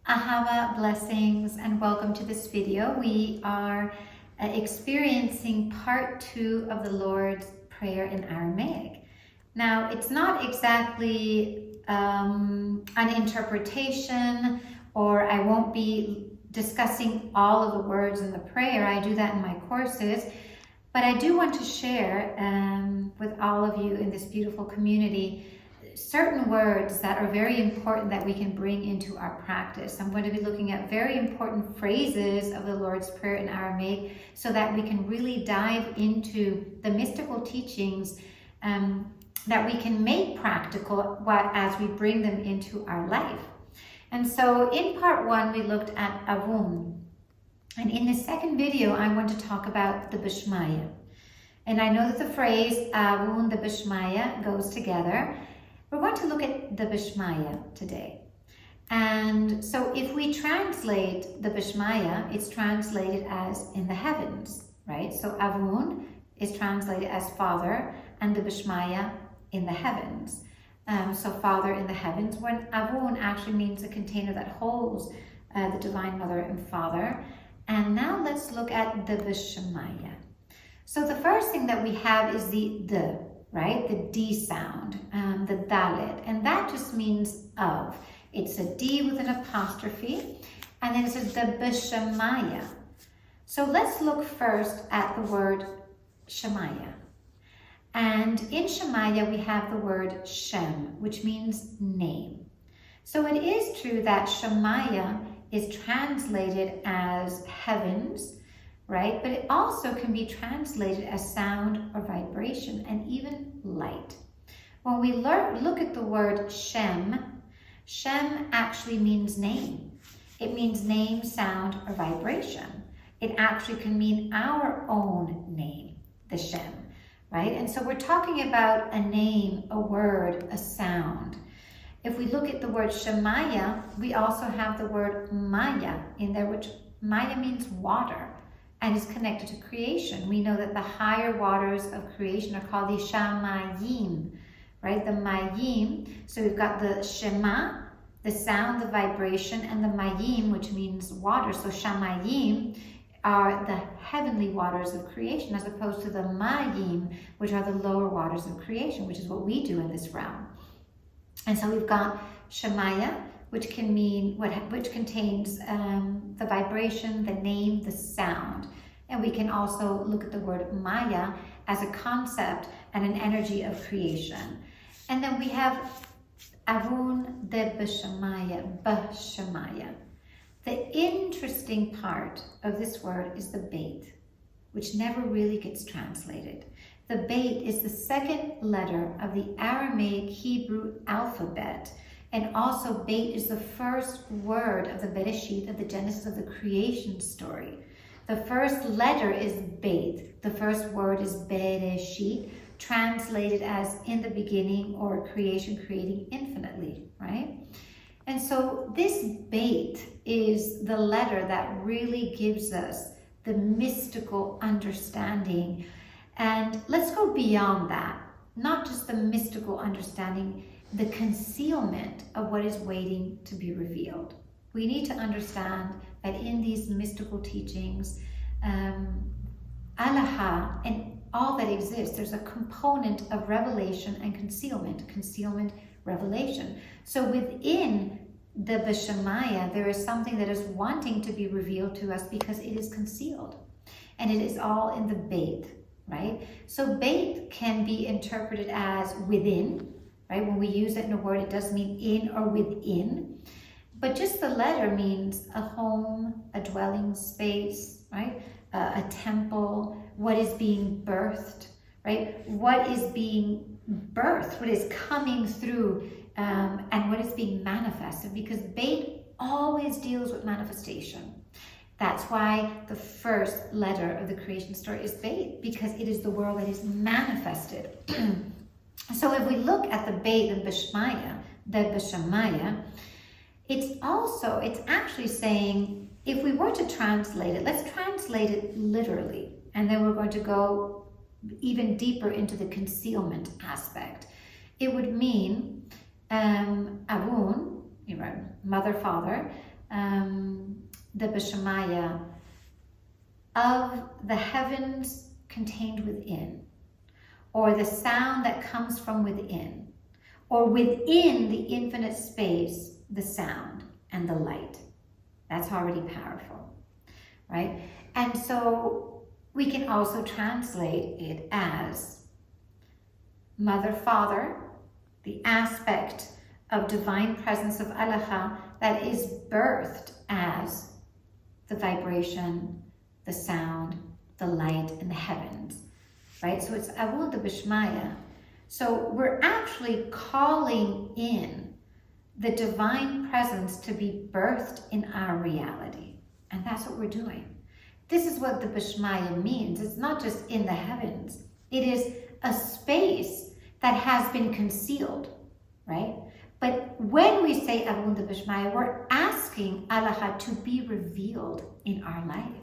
AHAVA blessings and welcome to this video. We are experiencing part 2 of the Lord's Prayer in Aramaic. Now, it's not exactly an interpretation, or I won't be discussing all of the words in the prayer. I do that in my courses, but I do want to share with all of you in this beautiful community certain words that are very important that we can bring into our practice. I'm going to be looking at very important phrases of the Lord's Prayer in Aramaic so that we can really dive into the mystical teachings that we can make practical as we bring them into our life. And so in part 1, we looked at Avun. And in the second video, I want to talk about the Bishaya. And I know that the phrase Avun, the Bishaya goes together. We're going to look at the Bishaya today. And so if we translate the Bishaya, it's translated as in the heavens, right? So Avun is translated as Father, and the Bishaya in the heavens. So Father in the heavens, when Avun actually means a container that holds the Divine Mother and Father. And now let's look at the Bishaya. So the first thing that we have is the, right? The D sound, the dalet, and that just means of. It's a D with an apostrophe, and then it says the Bishaya. So let's look first at the word Shemaya. And in Shemaya, we have the word Shem, which means name. So it is true that Shemaya is translated as heavens, right? But it also can be translated as sound or vibration and even light. When we look at the word Shem, Shem actually means name. It means name, sound, or vibration. It actually can mean our own name, the Shem, right? And so we're talking about a name, a word, a sound. If we look at the word Shemaya, we also have the word Maya in there, which Maya means water, and is connected to creation. We know that the higher waters of creation are called the Shamayim, right? The Mayim. So we've got the Shema, the sound, the vibration, and the Mayim, which means water. So Shamayim are the heavenly waters of creation, as opposed to the Mayim, which are the lower waters of creation, which is what we do in this realm. And so we've got Shemaya, which can mean which contains the vibration, the name, the sound. And we can also look at the word Maya as a concept and an energy of creation. And then we have Avun de Bishaya. The interesting part of this word is the beit, which never really gets translated. The beit is the second letter of the Aramaic Hebrew alphabet. And also beit is the first word of the Bereshit, of the Genesis of the creation story. The first letter is beit. The first word is Bereshit, translated as in the beginning, or creation, creating infinitely, right? And so this beit is the letter that really gives us the mystical understanding. And let's go beyond that, not just the mystical understanding, the concealment of what is waiting to be revealed. We need to understand that in these mystical teachings, Alaha and all that exists, there's a component of revelation and concealment, revelation. So within the Bishaya, there is something that is wanting to be revealed to us because it is concealed. And it is all in the beit, right? So beit can be interpreted as within, right? When we use it in a word, it does mean in or within. But just the letter means a home, a dwelling space, right? A temple, what is being birthed, right? What is being birthed, what is coming through, and what is being manifested. Because beit always deals with manifestation. That's why the first letter of the creation story is beit, because it is the world that is manifested. So if we look at the beit and Bishaya, the Bishaya, it's actually saying, if we were to translate it, let's translate it literally. And then we're going to go even deeper into the concealment aspect. It would mean Avun, mother, father, the Bishaya of the heavens contained within, or the sound that comes from within, or within the infinite space, the sound and the light. That's already powerful, right? And so we can also translate it as Mother, Father, the aspect of divine presence of Allah that is birthed as the vibration, the sound, the light, and the heavens, right? So it's Awun the Bishmaya. So we're actually calling in the divine presence to be birthed in our reality. And that's what we're doing. This is what the Bishmaya means. It's not just in the heavens. It is a space that has been concealed, right? But when we say Awun the Bishmaya, we're asking Allah to be revealed in our life.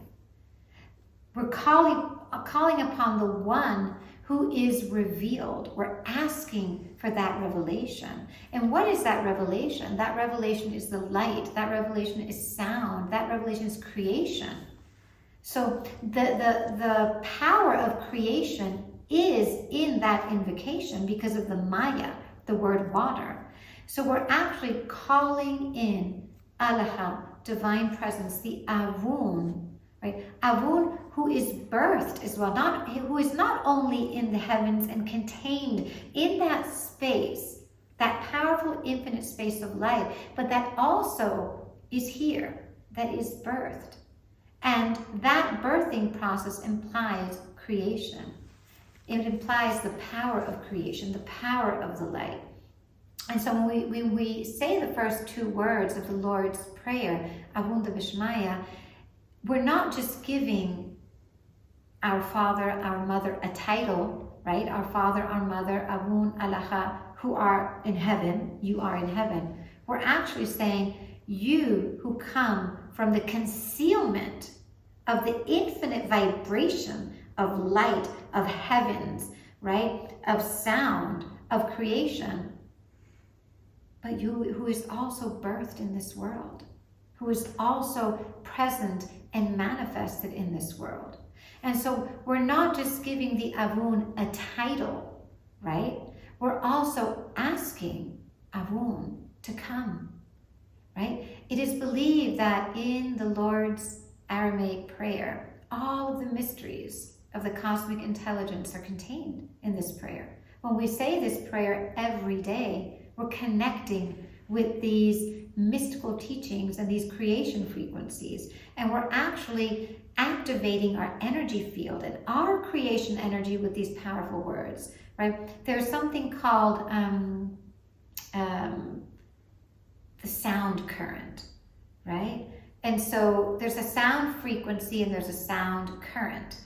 We're calling upon the one who is revealed. We're asking for that revelation. And what is that revelation? That revelation is the light. That revelation is sound. That revelation is creation. So the power of creation is in that invocation because of the Maya, the word water. So we're actually calling in Allah, divine presence, the Awun, right? Awun, who is birthed as well, who is not only in the heavens and contained in that space, that powerful infinite space of light, but that also is here, that is birthed. And that birthing process implies creation. It implies the power of creation, the power of the light. And so when we say the first two words of the Lord's Prayer, Awun the Bishmaya, we're not just giving our father, our mother a title, right? Our father, our mother, Awun, Allah, who are in heaven, you are in heaven. We're actually saying, you who come from the concealment of the infinite vibration of light, of heavens, right? Of sound, of creation, but you who is also birthed in this world, who is also present and manifested in this world. And so we're not just giving the Awun a title, right? We're also asking Awun to come, right? It is believed that in the Lord's Aramaic prayer, all of the mysteries of the cosmic intelligence are contained in this prayer. When we say this prayer every day, we're connecting with these mystical teachings and these creation frequencies, and we're actually activating our energy field and our creation energy with these powerful words, right? There's something called the sound current, right? And so there's a sound frequency and there's a sound current.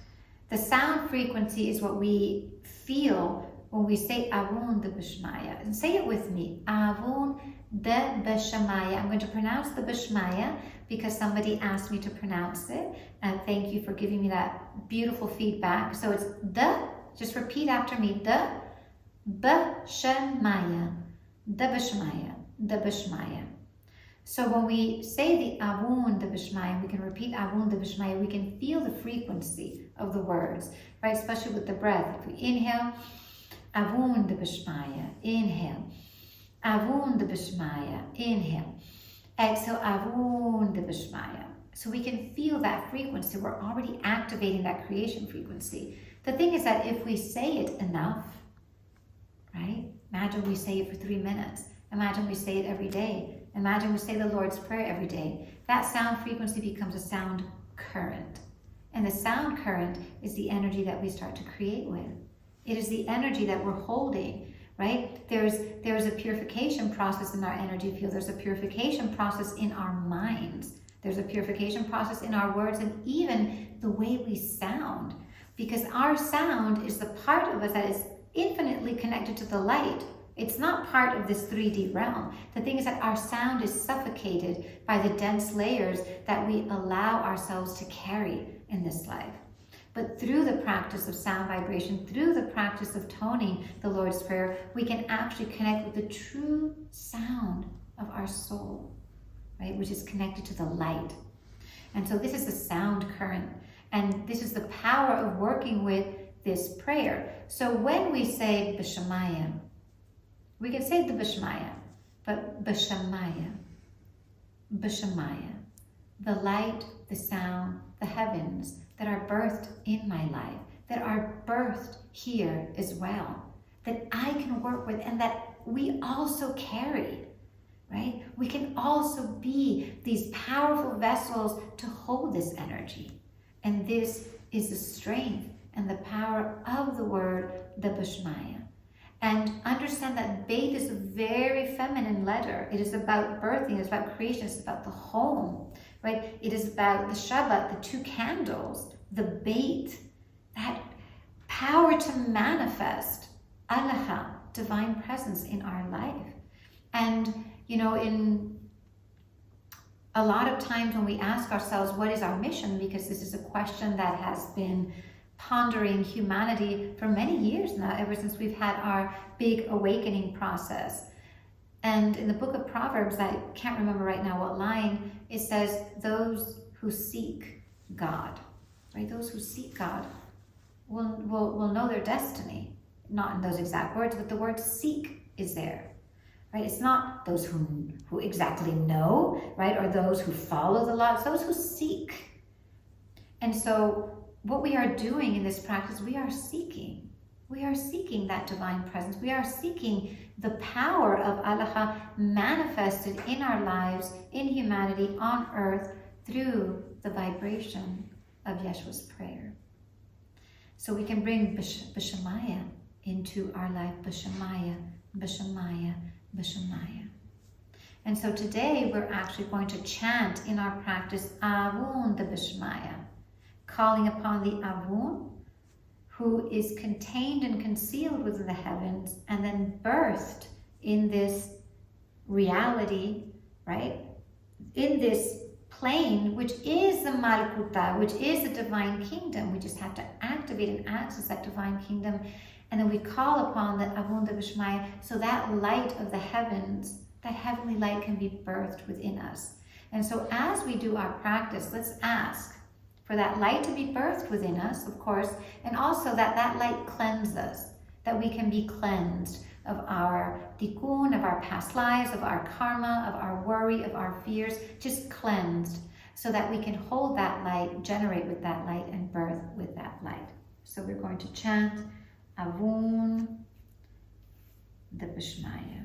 The sound frequency is what we feel when we say Awun the Bishmaya. And say it with me, Awun the Bishmaya. I'm going to pronounce the Bishmaya because somebody asked me to pronounce it. And thank you for giving me that beautiful feedback. So it's the, just repeat after me, the Bishmaya, the Bishmaya, the Bishmaya. So when we say the Awun the Bishmaya, we can repeat Awun the Bishmaya, we can feel the frequency of the words, right? Especially with the breath. If we inhale, Awun the Bishmaya, inhale. Awun the Bishmaya, inhale. Exhale, Awun the Bishmaya. So we can feel that frequency. We're already activating that creation frequency. The thing is that if we say it enough, right? Imagine we say it for 3 minutes. Imagine we say it every day. Imagine we say the Lord's Prayer every day. That sound frequency becomes a sound current. And the sound current is the energy that we start to create with. It is the energy that we're holding, right? There's a purification process in our energy field. There's a purification process in our minds. There's a purification process in our words and even the way we sound. Because our sound is the part of us that is infinitely connected to the light. It's not part of this 3D realm. The thing is that our sound is suffocated by the dense layers that we allow ourselves to carry in this life. But through the practice of sound vibration, through the practice of toning the Lord's Prayer, we can actually connect with the true sound of our soul, right? Which is connected to the light. And so this is the sound current. And this is the power of working with this prayer. So when we say Bishaya, we can say the Bishaya, but Bishaya, Bishaya, the light, the sound, the heavens that are birthed in my life, that are birthed here as well, that I can work with and that we also carry, right? We can also be these powerful vessels to hold this energy. And this is the strength and the power of the word, the Bishmaya. And understand that Beit is a very feminine letter. It is about birthing, it's about creation, it's about the home, right? It is about the Shabbat, the two candles, the Beit, that power to manifest AHAVA, divine presence in our life. And, you know, in a lot of times when we ask ourselves, what is our mission? Because this is a question that has been pondering humanity for many years now, ever since we've had our big awakening process. And in the book of Proverbs, I can't remember right now what line, it says, those who seek God, right? Those who seek God will know their destiny. Not in those exact words, but the word seek is there, right? It's not those who exactly know, right? Or those who follow the law, it's those who seek. And so what we are doing in this practice, we are seeking. We are seeking that divine presence. We are seeking the power of AHAVA manifested in our lives, in humanity, on earth, through the vibration of Yeshua's prayer. So we can bring Bishaya into our life. Bishaya, Bishaya, Bishaya. And so today we're actually going to chant in our practice Avun the Bishmaya, calling upon the Avun, who is contained and concealed within the heavens and then birthed in this reality, right? In this plane, which is the Malkuta, which is the divine kingdom. We just have to activate and access that divine kingdom. And then we call upon the Avun the Bishmaya, so that light of the heavens, that heavenly light can be birthed within us. And so as we do our practice, let's ask for that light to be birthed within us, of course, and also that that light cleanse us, that we can be cleansed of our tikkun, of our past lives, of our karma, of our worry, of our fears, just cleansed, so that we can hold that light, generate with that light, and birth with that light. So we're going to chant Avun the Bishmaya.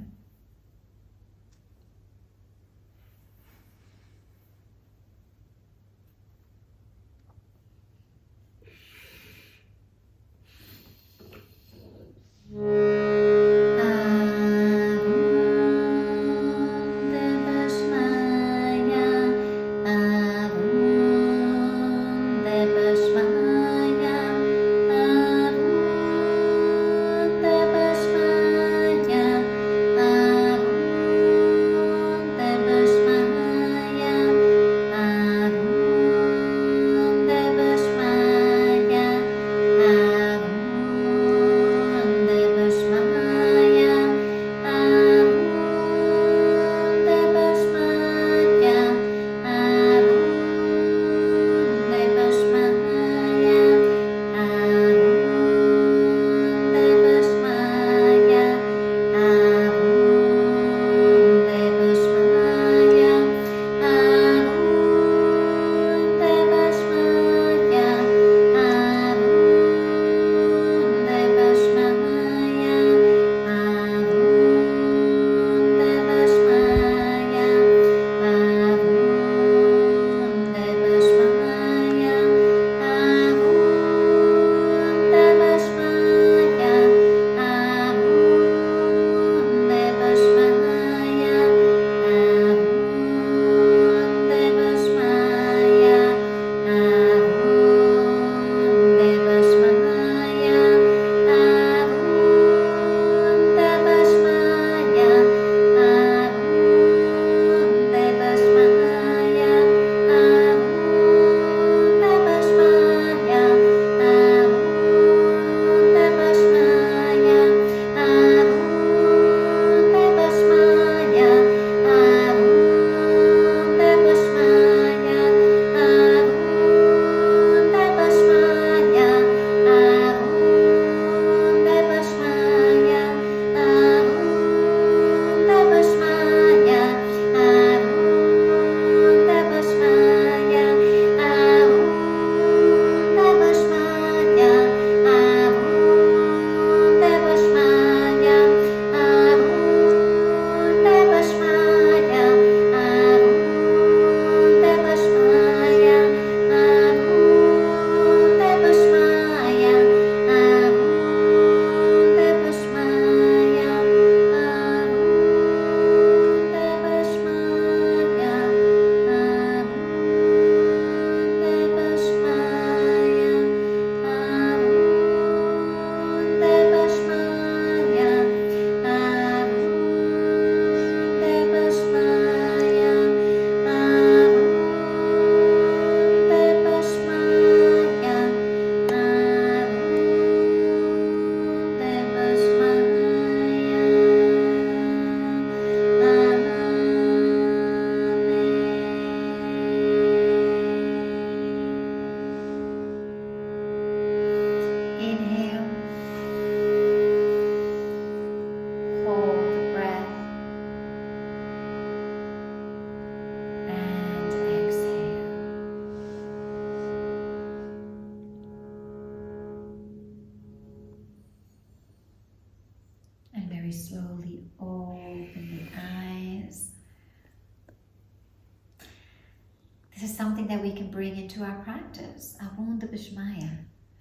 this is something that we can bring into our practice. AHAVA Bishaya.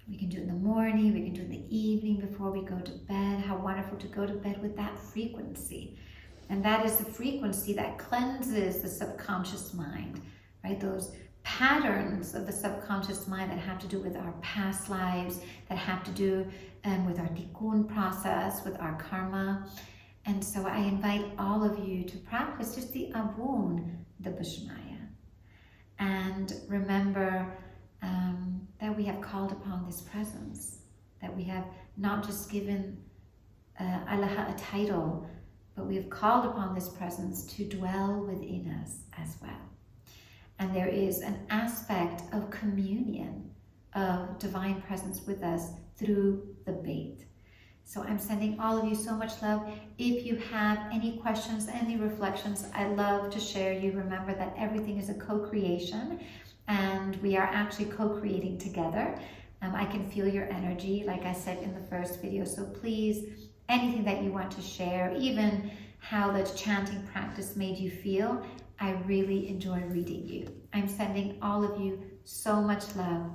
We can do it in the morning, we can do it in the evening before we go to bed. How wonderful to go to bed with that frequency. And that is the frequency that cleanses the subconscious mind, right? Those patterns of the subconscious mind that have to do with our past lives, that have to do with our tikkun process, with our karma. And so I invite all of you to practice just the AHAVA Bishaya. And remember that we have called upon this presence, that we have not just given Allah a title, but we have called upon this presence to dwell within us as well. And there is an aspect of communion, of divine presence with us through the Beit. So I'm sending all of you so much love. If you have any questions, any reflections, I love to share you. Remember that everything is a co-creation, and we are actually co-creating together. I can feel your energy, like I said in the first video. So please, anything that you want to share, even how the chanting practice made you feel, I really enjoy reading you. I'm sending all of you so much love.